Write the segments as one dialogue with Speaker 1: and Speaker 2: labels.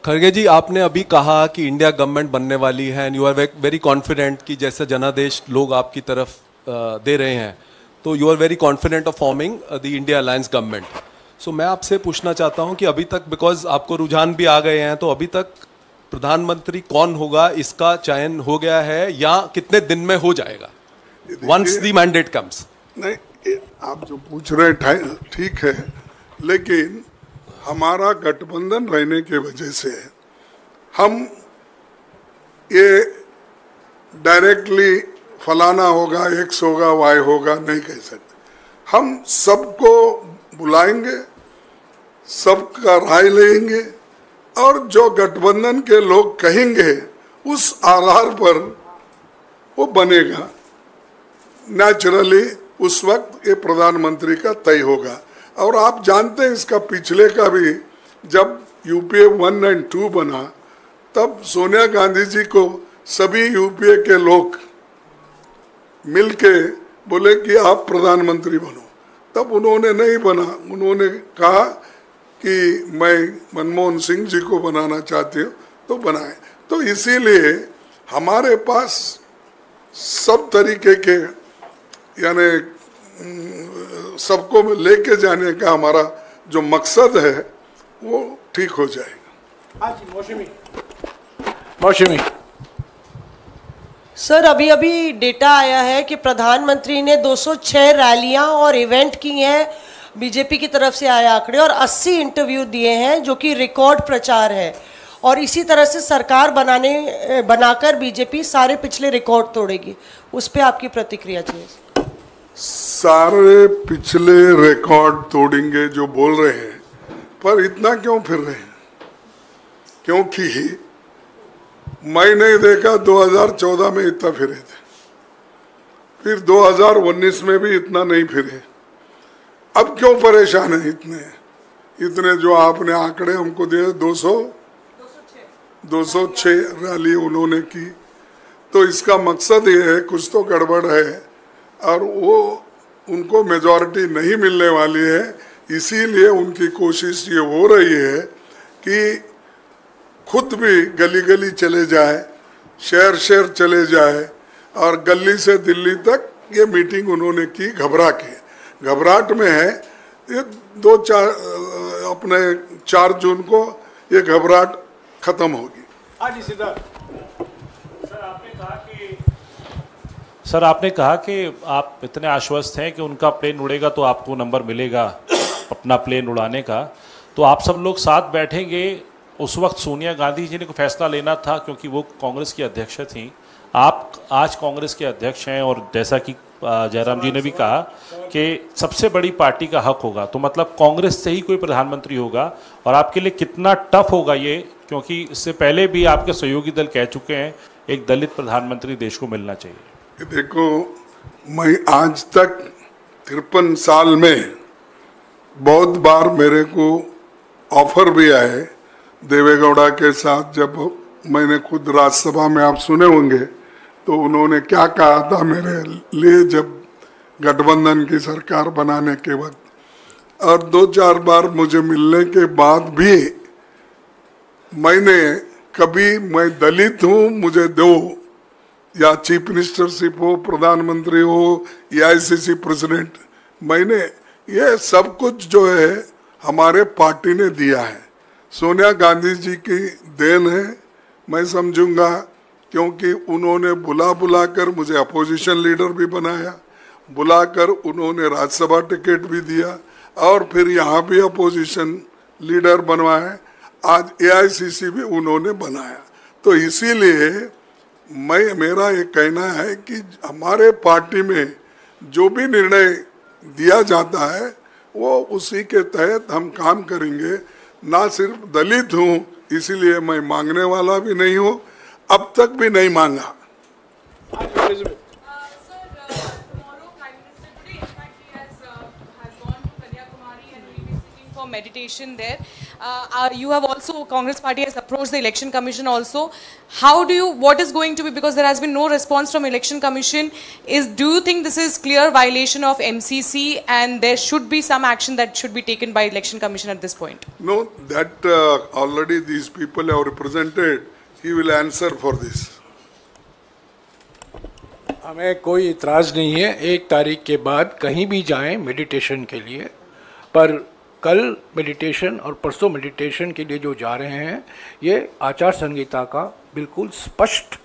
Speaker 1: खड़गे जी, आपने अभी कहा कि इंडिया गवर्नमेंट बनने वाली है and you are very confident कि जैसे जनादेश लोग आपकी तरफ दे रहे हैं, तो you are very confident of forming the India alliance government. So मैं आपसे पूछना चाहता हूं कि अभी तक, बिकॉज आपको रुझान भी आ गए हैं, तो अभी तक प्रधानमंत्री कौन होगा इसका चयन हो गया है या कितने दिन में हो जाएगा वंस द मैंडेट कम्स?
Speaker 2: नहीं, आप जो पूछ रहे हैं ठीक है, लेकिन हमारा गठबंधन रहने के वजह से हम ये डायरेक्टली फलाना होगा, एक्स होगा, वाई होगा नहीं कह सकते। हम सबको बुलाएंगे, सबका राय लेंगे और जो गठबंधन के लोग कहेंगे उस आधार पर वो बनेगा। नेचुरली उस वक्त ये प्रधानमंत्री का तय होगा। और आप जानते हैं इसका पिछले का भी, जब यूपीए 1 और 2 बना तब सोनिया गांधी जी को सभी यूपीए के लोग मिलके बोले कि आप प्रधानमंत्री बनो, तब उन्होंने नहीं बना। उन्होंने कहा कि मैं मनमोहन सिंह जी को बनाना चाहती हूँ, तो बनाए। तो इसीलिए हमारे पास सब तरीके के, यानी सबको लेके जाने का हमारा जो मकसद है वो ठीक हो जाएगा।
Speaker 3: मौसमी
Speaker 4: सर, अभी अभी डेटा आया है कि प्रधानमंत्री ने 206 रैलियां और इवेंट की हैं, बीजेपी की तरफ से आए आंकड़े, और 80 इंटरव्यू दिए हैं, जो कि रिकॉर्ड प्रचार है। और इसी तरह से सरकार बनाकर बीजेपी सारे पिछले रिकॉर्ड तोड़ेगी। उस पर आपकी प्रतिक्रिया चाहिए।
Speaker 2: सारे पिछले रिकॉर्ड तोड़ेंगे जो बोल रहे हैं, पर इतना क्यों फिर रहे हैं? क्योंकि मैं नहीं देखा 2014 में इतना फिरे थे, फिर 2019 में भी इतना नहीं फिरे। अब क्यों परेशान है इतने जो आपने आंकड़े हमको दिए? 206 रैली उन्होंने की। तो इसका मकसद ये है कुछ तो गड़बड़ है और वो उनको मेजॉरिटी नहीं मिलने वाली है। इसीलिए उनकी कोशिश ये हो रही है कि खुद भी गली गली चले जाए, शहर शहर चले जाए, और गली से दिल्ली तक ये मीटिंग उन्होंने की घबराहट में है। ये 4 जून को ये घबराहट खत्म होगी।
Speaker 3: सर, आपने कहा कि आप इतने आश्वस्त हैं कि उनका प्लेन उड़ेगा तो आपको नंबर मिलेगा अपना प्लेन उड़ाने का, तो आप सब लोग साथ बैठेंगे। उस वक्त सोनिया गांधी जी ने को फैसला लेना था क्योंकि वो कांग्रेस की अध्यक्ष थी, आप आज कांग्रेस के अध्यक्ष हैं, और जैसा कि जयराम जी ने भी कहा कि सबसे बड़ी पार्टी का हक होगा, तो मतलब कांग्रेस से ही कोई प्रधानमंत्री होगा। और आपके लिए कितना टफ होगा ये, क्योंकि इससे पहले भी आपके सहयोगी दल कह चुके हैं एक दलित प्रधानमंत्री देश को मिलना चाहिए।
Speaker 2: देखो, मैं आज तक 53 साल में बहुत बार मेरे को ऑफर भी आए देवेगौड़ा के साथ। जब मैंने खुद राज्यसभा में, आप सुने होंगे, तो उन्होंने क्या कहा था मेरे लिए जब गठबंधन की सरकार बनाने के वक्त, और 2-4 बार मुझे मिलने के बाद भी मैंने कभी, मैं दलित हूँ मुझे दो, या चीफ मिनिस्टरशिप हो, प्रधानमंत्री हो, AICC प्रेसिडेंट, मैंने ये सब कुछ जो है हमारे पार्टी ने दिया है। सोनिया गांधी जी की देन है मैं समझूंगा, क्योंकि उन्होंने बुला कर मुझे अपोजिशन लीडर भी बनाया, बुलाकर उन्होंने राज्यसभा टिकट भी दिया, और फिर यहाँ भी अपोजिशन लीडर बनवाए, आज AICC भी उन्होंने बनाया। तो इसीलिए मेरा ये कहना है कि हमारे पार्टी में जो भी निर्णय दिया जाता है वो उसी के तहत हम काम करेंगे। ना सिर्फ दलित हूँ इसीलिए मैं मांगने वाला भी नहीं हूँ, अब तक भी नहीं मांगा।
Speaker 5: for meditation there. You have also, Congress party has approached the Election Commission also. What is going to be, because there has been no response from Election Commission, do you think this is clear violation of MCC and there should be some action that should be taken by Election Commission at this point?
Speaker 2: No, that already these people have represented. He will answer for this.
Speaker 6: हमें कोई इतराज़ नहीं है 1 तारीख के बाद कहीं भी जाएं मेडिटेशन के लिए, पर कल मेडिटेशन और परसों मेडिटेशन के लिए जो जा रहे हैं ये आचार संहिता का बिल्कुल स्पष्ट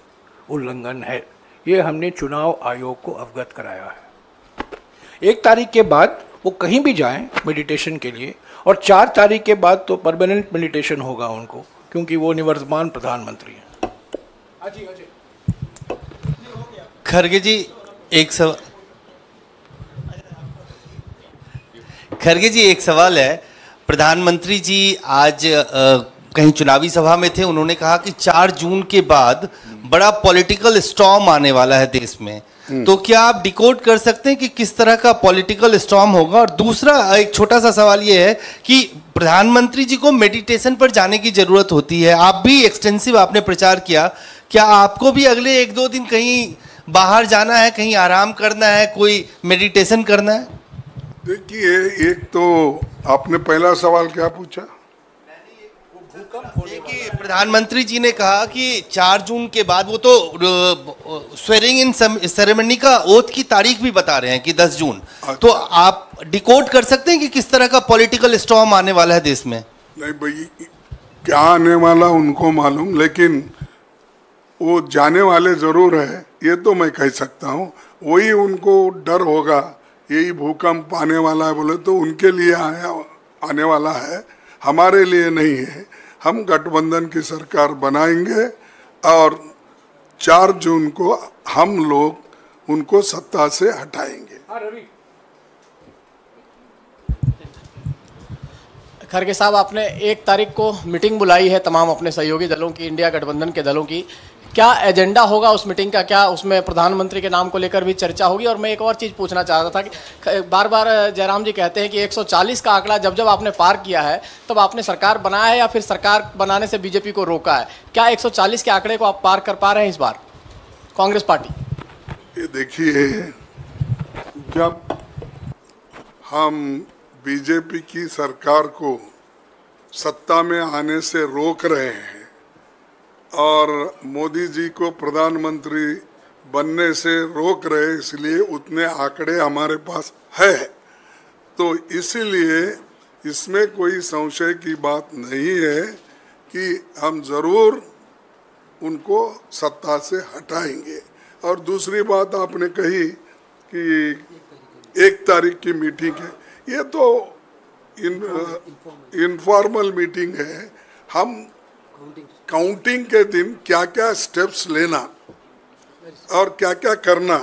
Speaker 6: उल्लंघन है। ये हमने चुनाव आयोग को अवगत कराया है। 1 तारीख के बाद वो कहीं भी जाएं मेडिटेशन के लिए, और 4 तारीख के बाद तो परमानेंट मेडिटेशन होगा उनको, क्योंकि वो निवर्तमान प्रधानमंत्री हैं।
Speaker 7: खरगे जी एक सवाल है। प्रधानमंत्री जी आज कहीं चुनावी सभा में थे, उन्होंने कहा कि 4 जून के बाद बड़ा पॉलिटिकल स्टॉर्म आने वाला है देश में। तो क्या आप डिकोड कर सकते हैं कि किस तरह का पॉलिटिकल स्टॉर्म होगा? और दूसरा एक छोटा सा सवाल ये है कि प्रधानमंत्री जी को मेडिटेशन पर जाने की जरूरत होती है, आप भी एक्सटेंसिव आपने प्रचार किया, क्या आपको भी अगले 1-2 दिन कहीं बाहर जाना है, कहीं आराम करना है, कोई मेडिटेशन करना है?
Speaker 2: देखिए, एक तो आपने पहला सवाल क्या पूछा?
Speaker 7: कि प्रधानमंत्री जी ने कहा कि 4 जून के बाद, वो तो स्वेरिंग इन सेरेमनी का ओथ की तारीख भी बता रहे हैं कि 10 जून। तो आप डिकोड कर सकते हैं कि किस तरह का पॉलिटिकल स्टॉर्म आने वाला है देश में?
Speaker 2: नहीं भाई, क्या आने वाला उनको मालूम, लेकिन वो जाने वाले जरूर है, ये तो मैं कह सकता हूँ। वही उनको डर होगा, यही भूकंप आने वाला है बोले तो उनके लिए आने वाला है, हमारे लिए नहीं है। हम गठबंधन की सरकार बनाएंगे और 4 जून को हम लोग उनको सत्ता से हटाएंगे।
Speaker 8: खरगे साहब, आपने 1 तारीख को मीटिंग बुलाई है तमाम अपने सहयोगी दलों की, इंडिया गठबंधन के दलों की। क्या एजेंडा होगा उस मीटिंग का? क्या उसमें प्रधानमंत्री के नाम को लेकर भी चर्चा होगी? और मैं एक और चीज़ पूछना चाह रहा था कि बार बार जयराम जी कहते हैं कि 140 का आंकड़ा जब आपने पार किया है तब आपने सरकार बनाया है या फिर सरकार बनाने से बीजेपी को रोका है? क्या 140 के आंकड़े को आप पार कर पा रहे हैं इस बार कांग्रेस पार्टी?
Speaker 2: ये देखिए, जब हम बीजेपी की सरकार को सत्ता में आने से रोक रहे हैं और मोदी जी को प्रधानमंत्री बनने से रोक रहे, इसलिए उतने आंकड़े हमारे पास है। तो इसीलिए इसमें कोई संशय की बात नहीं है कि हम ज़रूर उनको सत्ता से हटाएंगे। और दूसरी बात आपने कही कि 1 तारीख की मीटिंग है, ये तो इनफॉर्मल मीटिंग है। हम काउंटिंग के दिन क्या क्या स्टेप्स लेना और क्या क्या करना,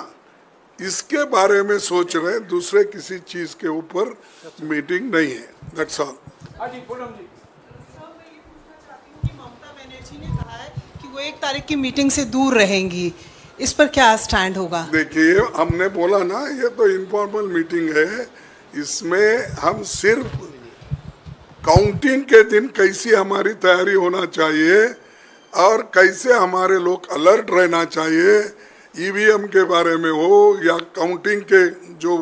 Speaker 2: इसके बारे में सोच रहे हैं, दूसरे किसी चीज के ऊपर मीटिंग नहीं है। That's all.
Speaker 9: ममता बनर्जी ने कहा है कि वो 1 तारीख की मीटिंग से दूर रहेंगी, इस पर क्या स्टैंड होगा?
Speaker 2: देखिए, हमने बोला ना, ये तो इनफॉर्मल मीटिंग है, इसमें हम सिर्फ काउंटिंग के दिन कैसी हमारी तैयारी होना चाहिए और कैसे हमारे लोग अलर्ट रहना चाहिए, ईवीएम के बारे में हो या काउंटिंग के जो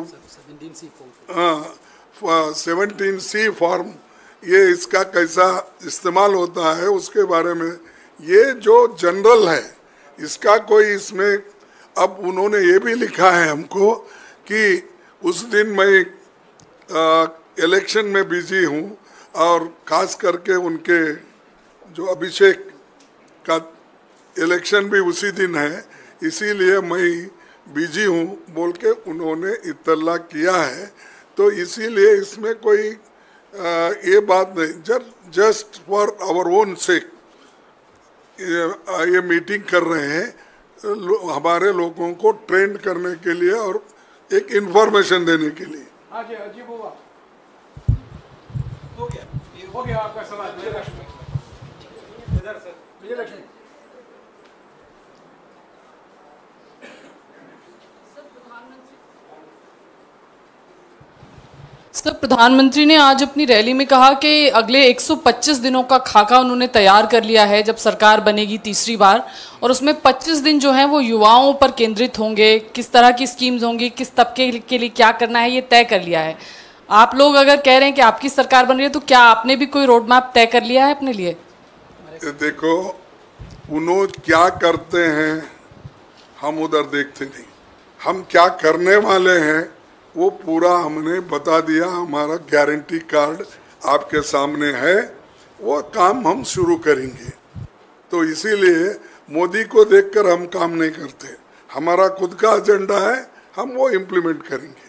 Speaker 2: 17C फॉर्म, ये इसका कैसा इस्तेमाल होता है उसके बारे में, ये जो जनरल है इसका कोई इसमें। अब उन्होंने ये भी लिखा है हमको कि उस दिन मैं इलेक्शन में बिजी हूँ और खास करके उनके जो अभिषेक का इलेक्शन भी उसी दिन है, इसीलिए मैं बिजी हूँ बोल के उन्होंने इत्तला किया है। तो इसीलिए इसमें कोई ये बात नहीं, just for our own sake ये मीटिंग कर रहे हैं, हमारे लोगों को ट्रेंड करने के लिए और एक इन्फॉर्मेशन देने के लिए।
Speaker 6: हो गया आपका सवाल। इधर विजयलक्ष्मी।
Speaker 10: सर, प्रधानमंत्री ने आज अपनी रैली में कहा कि अगले 125 दिनों का खाका उन्होंने तैयार कर लिया है जब सरकार बनेगी तीसरी बार, और उसमें 25 दिन जो हैं वो युवाओं पर केंद्रित होंगे, किस तरह की स्कीम्स होंगी, किस तबके के लिए क्या करना है, ये तय कर लिया है। आप लोग अगर कह रहे हैं कि आपकी सरकार बन रही है तो क्या आपने भी कोई रोड मैप तय कर लिया है अपने लिए?
Speaker 2: देखो, उन्होंने क्या करते हैं हम उधर देखते नहीं, हम क्या करने वाले हैं वो पूरा हमने बता दिया। हमारा गारंटी कार्ड आपके सामने है, वो काम हम शुरू करेंगे। तो इसीलिए मोदी को देखकर हम काम नहीं करते, हमारा खुद का एजेंडा है, हम वो इम्प्लीमेंट करेंगे।